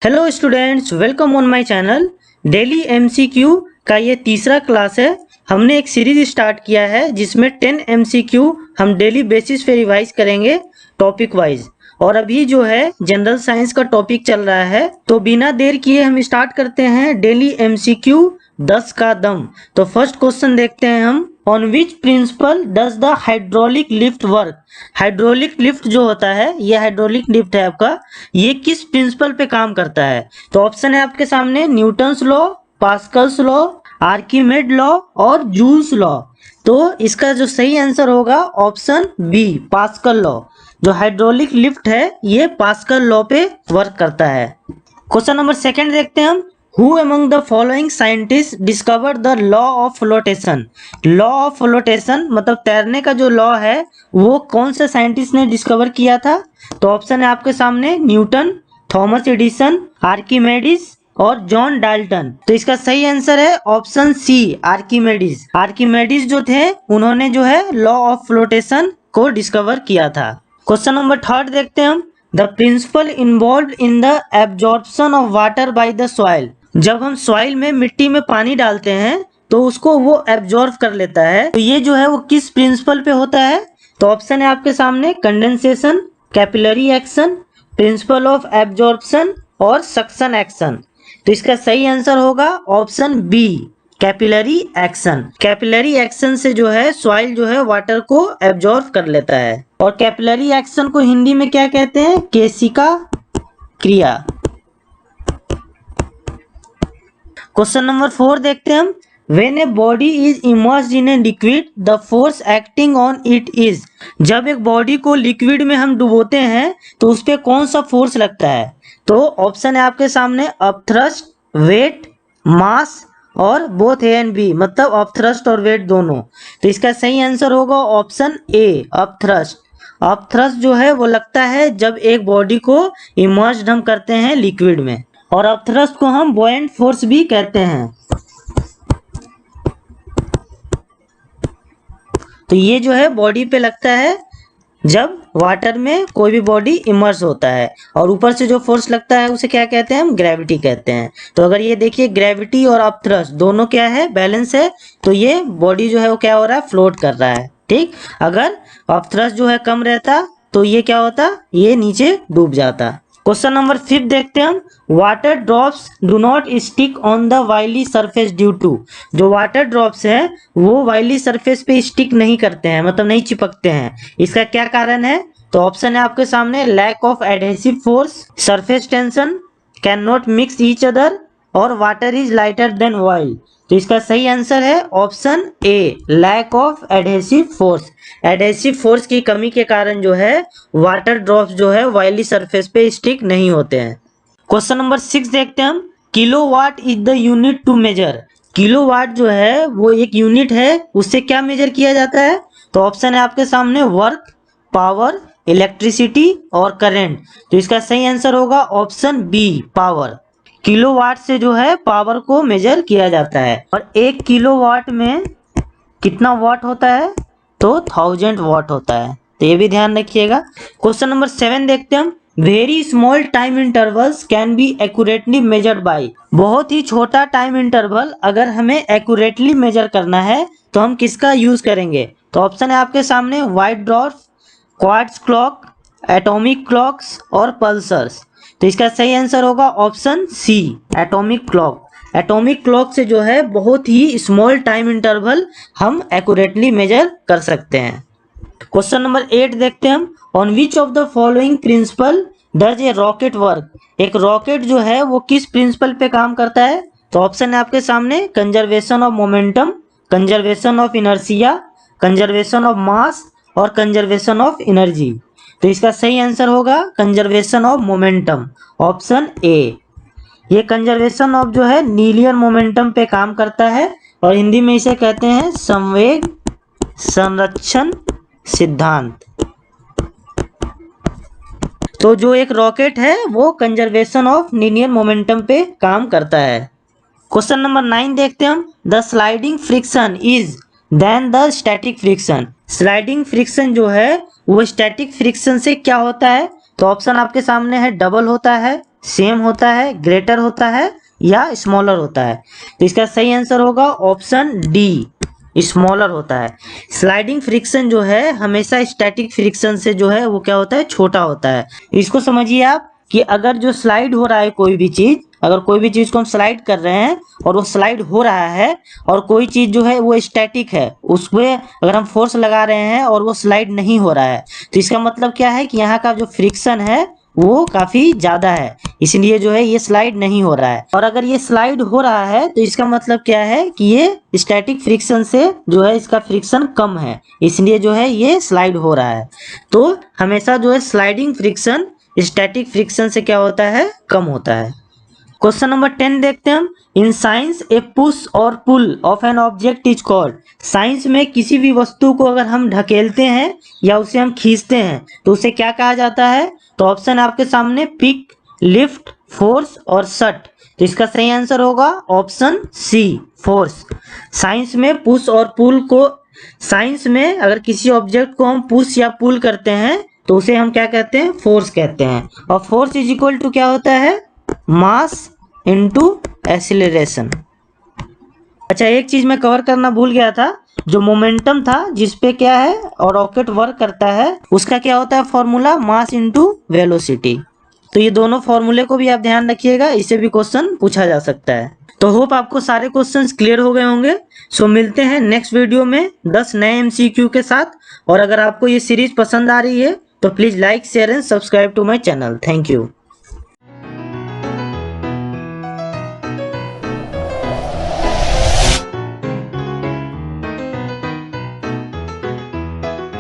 Hello students, welcome on my channel. Daily MCQ का ये तीसरा क्लास है। हमने एक सीरीज स्टार्ट किया है जिसमें 10 एमसीक्यू हम डेली बेसिस पे रिवाइज करेंगे टॉपिक वाइज। और अभी जो है जनरल साइंस का टॉपिक चल रहा है, तो बिना देर किए हम स्टार्ट करते हैं डेली एमसीक्यू 10 का दम। तो फर्स्ट क्वेश्चन देखते हैं हम, on which principle does the hydraulic lift work. Hydraulic lift जो होता है, ये हाइड्रोलिक लिफ्ट है आपका, ये किस प्रिंसिपल पे काम करता है। तो ऑप्शन है आपके सामने Newton's law, Pascal's law, Archimedes law और जूल्स लॉ। तो इसका जो सही आंसर होगा ऑप्शन बी, पास्कल लॉ। जो हाइड्रोलिक लिफ्ट है ये पास्कल लॉ पे वर्क करता है। क्वेश्चन नंबर सेकंड देखते हैं हम, who among the following scientist discovered the law of flotation. Law of flotation मतलब तैरने का जो लॉ है वो कौन से साइंटिस्ट ने डिस्कवर किया था। तो ऑप्शन है आपके सामने न्यूटन, थॉमस एडिसन, आर्किमेडिस और जॉन डाल्टन। तो इसका सही आंसर है ऑप्शन सी, आर्किमेडिस। आर्किमेडिस जो थे उन्होंने जो है लॉ ऑफ फ्लोटेशन को डिस्कवर किया था। क्वेश्चन नंबर थर्ड देखते हैं हम, the principle involved in the absorption of water by the soil. जब हम सॉइल में मिट्टी में पानी डालते हैं तो उसको वो एब्जॉर्ब कर लेता है, तो ये जो है वो किस प्रिंसिपल पे होता है। तो ऑप्शन है आपके सामने condensation, capillary action, principle of absorption और सक्शन एक्शन। तो इसका सही आंसर होगा option B, capillary action. Capillary action से जो है सॉइल जो है वाटर को एब्जॉर्ब कर लेता है। और कैपिलरी एक्शन को हिंदी में क्या कहते हैं, केशिका क्रिया। क्वेश्चन नंबर 4 देखते हैं हम, when a body is immersed in a liquid the force acting on it is. जब एक बॉडी को लिक्विड में हम डुबोते हैं तो उस पर कौन सा फोर्स लगता है। तो ऑप्शन है आपके सामने अपथ्रस्ट, वेट, मास और बोथ ए एंड बी, मतलब अपथ्रस्ट और वेट दोनों। तो इसका सही आंसर होगा ऑप्शन ए, अपथ्रस्ट। अपथ्रस्ट जो है वो लगता है जब एक बॉडी को इमर्स्ड हम करते हैं लिक्विड में, और अपथ्रस्ट को हम बॉयंट फोर्स भी कहते हैं। तो ये जो है बॉडी पे लगता है जब वाटर में कोई भी बॉडी इमर्स होता है, और ऊपर से जो फोर्स लगता है उसे क्या कहते हैं हम, ग्रेविटी कहते हैं। तो अगर ये देखिए ग्रेविटी और अपथ्रस्ट दोनों क्या है, बैलेंस है, तो ये बॉडी जो है वो क्या हो रहा है, फ्लोट कर रहा है। ठीक, अगर अपथ्रस्ट जो है कम रहता तो ये क्या होता, ये नीचे डूब जाता। क्वेश्चन नंबर 5 देखते हैं हम, water drops do not stick on the oily surface due to. जो वाटर ड्रॉप्स है वो वाइली सरफेस पे स्टिक नहीं करते हैं, मतलब नहीं चिपकते हैं। इसका क्या कारण है। तो ऑप्शन है आपके सामने lack of adhesive force, surface tension, can not mix each other और water is lighter than oil. तो इसका सही आंसर है option A, lack of adhesive force. Adhesive force की कमी के कारण जो है वाटर ड्रॉप्स जो है वाइली सरफेस पे स्टिक नहीं होते हैं। क्वेश्चन नंबर 6 देखते हैं हम, kilowatt is the unit to measure. Kilowatt जो है वो एक यूनिट है, उससे क्या मेजर किया जाता है। तो ऑप्शन है आपके सामने वर्क, पावर, इलेक्ट्रिसिटी और करंट। तो इसका सही आंसर होगा ऑप्शन बी, पावर। किलोवाट से जो है पावर को मेजर किया जाता है, और 1 किलोवाट में कितना वाट होता है, तो 1000 वाट होता है। तो ये भी ध्यान रखिएगा। क्वेश्चन नंबर 7 देखते हैं हम, very small time intervals can be accurately measured by. बहुत ही छोटा टाइम इंटरवल अगर हमें एक्यूरेटली मेजर करना है तो हम किसका यूज करेंगे। तो ऑप्शन है आपके सामने white dwarf, quartz clock, atomic clocks और पल्सर्स। तो इसका सही आंसर होगा option C, atomic clock. Atomic clock से जो है बहुत ही स्मॉल टाइम इंटरवल हम एक्यूरेटली मेजर कर सकते हैं। क्वेश्चन नंबर 8 देखते हैं हम, on which of the following principle does a rocket work. एक रॉकेट जो है वो किस प्रिंसिपल पे काम करता है। तो ऑप्शन है आपके सामने conservation of momentum, conservation of inertia, conservation of mass और कंजर्वेशन ऑफ एनर्जी। तो इसका सही आंसर होगा conservation of momentum, option A. ये कंजर्वेशन ऑफ जो है लीनियर मोमेंटम पे काम करता है, और हिंदी में इसे कहते हैं संवेग संरक्षण सिद्धांत। तो जो एक रॉकेट है वो कंजर्वेशन ऑफ लीनियर मोमेंटम पे काम करता है। क्वेश्चन नंबर 9 देखते हैं हम, the sliding friction is than the static friction. Sliding friction जो है वो स्टैटिक फ्रिक्शन से क्या होता है। तो ऑप्शन आपके सामने है डबल होता है, सेम होता है, ग्रेटर होता है या स्मॉलर होता है? तो इसका सही आंसर होगा ऑप्शन डी, स्मॉलर होता है। स्लाइडिंग फ्रिक्शन जो है हमेशा स्टैटिक फ्रिक्शन से जो है वो क्या होता है, छोटा होता है। इसको समझिए आप कि अगर जो स्लाइड हो रहा है कोई भी चीज, अगर कोई भी चीज को हम स्लाइड कर रहे हैं और वो स्लाइड हो रहा है, और कोई चीज जो है वो स्टैटिक है, उसपे अगर हम फोर्स लगा रहे हैं और वो स्लाइड नहीं हो रहा है, तो इसका मतलब क्या है कि यहाँ का जो फ्रिक्शन है वो काफी ज्यादा है, इसलिए जो है ये स्लाइड नहीं हो रहा है। और अगर ये स्लाइड हो रहा है तो इसका मतलब क्या है कि ये स्टैटिक फ्रिक्शन से जो है इसका फ्रिक्शन कम है, इसलिए जो है ये स्लाइड हो रहा है। तो हमेशा जो है स्लाइडिंग फ्रिक्शन स्टैटिक फ्रिक्शन से क्या होता है, कम होता है। क्वेश्चन नंबर 10 देखते हैं हम। इन साइंस ए पुश और pull of an object is called. Science में किसी भी वस्तु को अगर हम ढकेलते हैं या उसे हम खींचते हैं तो उसे क्या कहा जाता है? तो ऑप्शन आपके सामने पिक, लिफ्ट, फोर्स और सट। तो इसका सही आंसर होगा ऑप्शन सी, फोर्स। साइंस में पुश और पुल को, साइंस में अगर किसी ऑब्जेक्ट को हम पुश या पुल करते हैं तो उसे हम क्या कहते हैं, फोर्स कहते हैं। और फोर्स इज इक्वल टू क्या होता है, मास इनटू एक्सीलरेशन। अच्छा, एक चीज मैं कवर करना भूल गया था, जो मोमेंटम था जिसपे क्या है और रॉकेट वर्क करता है, उसका क्या होता है फॉर्मूला, मास इनटू वेलोसिटी। तो ये दोनों फॉर्मूले को भी आप ध्यान रखिएगा, इससे भी क्वेश्चन पूछा जा सकता है। तो होप आपको सारे क्वेश्चंस क्लियर हो गए होंगे। सो मिलते हैं नेक्स्ट वीडियो में 10 नए MCQ के साथ। और अगर आपको ये सीरीज पसंद आ रही है तो please like, share and subscribe to my channel. Thank you.